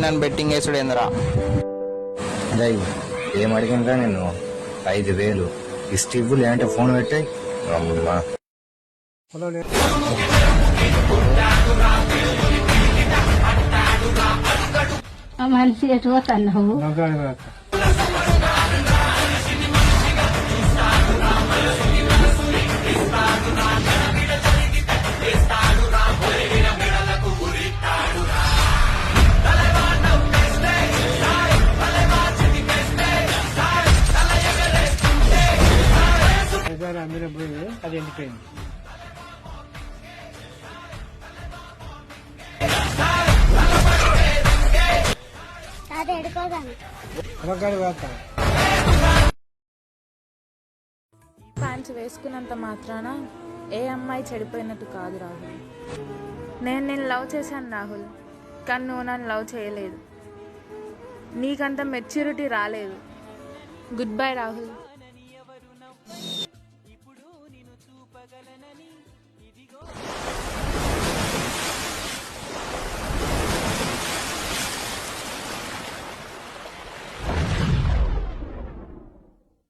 నన్ను బెట్టింగ్ వేసుడు ఏందిరా? అయ్యి ఏం అడిగినరా నేను 5,000 ఇష్ట ఇవ్వు, లేదంటే ఫోన్ పెట్టాయి. అమ్మా మనిషి ఎటు పోతున్నావు? అది ఎండిపోయింది. ప్యాంట్స్ వేసుకున్నంత మాత్రాన ఏ అమ్మాయి చెడిపోయినట్టు కాదు రాహుల్. నేను లవ్ చేశాను రాహుల్, కానీ నువ్వు నన్ను లవ్ చేయలేదు. నీకంత మెచ్యూరిటీ రాలేదు. Good bye Rahul.